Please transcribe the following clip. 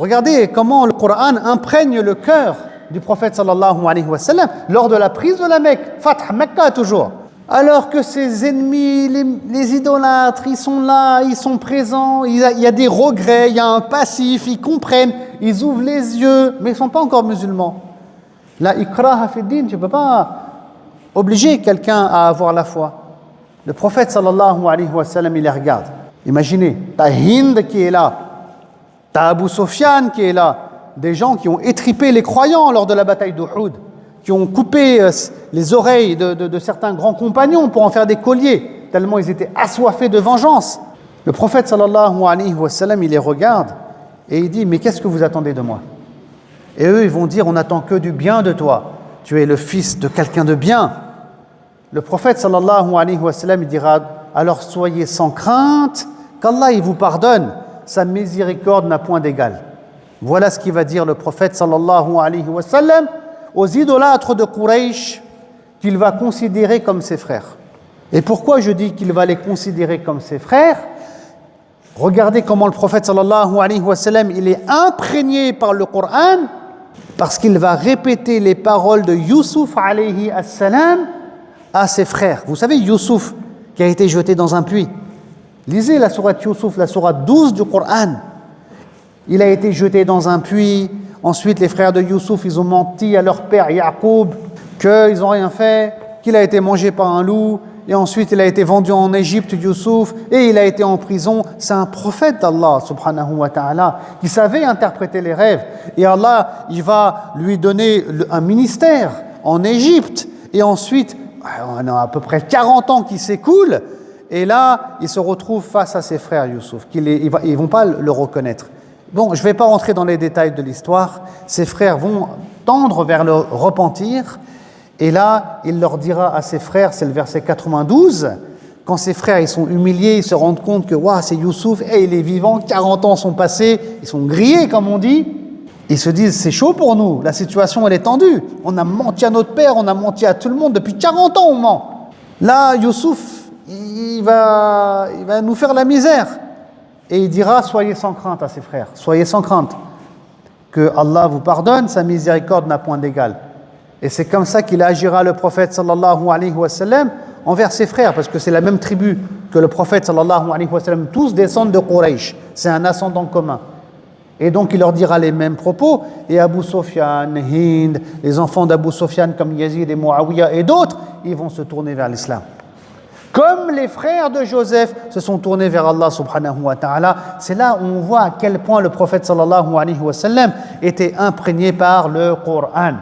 Regardez comment le Coran imprègne le cœur du prophète sallallahu alayhi wa sallam lors de la prise de la Mecque, Fath Mecca toujours. Alors que ses ennemis, les idolâtres, ils sont là, ils sont présents, il y a des regrets, il y a un passif, ils comprennent, ils ouvrent les yeux, mais ils ne sont pas encore musulmans. La ikraha fi din, tu ne peux pas obliger quelqu'un à avoir la foi. Le prophète sallallahu alayhi wa sallam, il les regarde. Imaginez, t'as Hind qui est là, t'as Abu Sufyan qui est là, des gens qui ont étripé les croyants lors de la bataille d'Uhud, qui ont coupé les oreilles de certains grands compagnons pour en faire des colliers, tellement ils étaient assoiffés de vengeance. Le prophète sallallahu alayhi wa sallam, il les regarde et il dit, mais qu'est-ce que vous attendez de moi? Et eux, ils vont dire, on n'attend que du bien de toi. Tu es le fils de quelqu'un de bien. Le prophète sallallahu alayhi wa sallam, il dira, alors soyez sans crainte, qu'Allah il vous pardonne, sa miséricorde n'a point d'égal. Voilà ce qu'il va dire le prophète sallallahu alayhi wa sallam aux idolâtres de Quraysh qu'il va considérer comme ses frères. Et pourquoi je dis qu'il va les considérer comme ses frères? Regardez comment le prophète sallallahu alayhi wa sallam, il est imprégné par le Coran parce qu'il va répéter les paroles de Youssouf alayhi as-salam à ses frères. Vous savez, Youssouf qui a été jeté dans un puits. Lisez la sourate Youssouf, la sourate 12 du Coran. Il a été jeté dans un puits. Ensuite, les frères de Youssouf, ils ont menti à leur père Yaqub qu'ils n'ont rien fait, qu'il a été mangé par un loup. Et ensuite, il a été vendu en Égypte, Youssouf, et il a été en prison. C'est un prophète d'Allah, subhanahu wa ta'ala, qui savait interpréter les rêves. Et Allah, il va lui donner un ministère en Égypte. Et ensuite, on a à peu près 40 ans qui s'écoulent. Et là, il se retrouve face à ses frères, Youssouf. Ils ne vont pas le reconnaître. Bon, je ne vais pas rentrer dans les détails de l'histoire. Ses frères vont tendre vers le repentir. Et là, il leur dira à ses frères, c'est le verset 92, quand ses frères ils sont humiliés, ils se rendent compte que wow, c'est Youssouf, et il est vivant, 40 ans sont passés, ils sont grillés comme on dit. Ils se disent, c'est chaud pour nous, la situation elle est tendue. On a menti à notre père, on a menti à tout le monde, depuis 40 ans on ment. Là, Youssouf, il va nous faire la misère. Et il dira, soyez sans crainte à ses frères, soyez sans crainte. Que Allah vous pardonne, sa miséricorde n'a point d'égal. Et c'est comme ça qu'il agira le prophète sallallahu alayhi wa sallam envers ses frères, parce que c'est la même tribu que le prophète sallallahu alayhi wa sallam. Tous descendent de Quraysh, c'est un ascendant commun. Et donc il leur dira les mêmes propos. Et Abu Sufyan, Hind, les enfants d'Abu Sufyan comme Yazid et Muawiyah et d'autres, ils vont se tourner vers l'islam. Comme les frères de Joseph se sont tournés vers Allah subhanahu wa ta'ala. C'est là où on voit à quel point le prophète sallallahu alayhi wa sallam était imprégné par le Coran.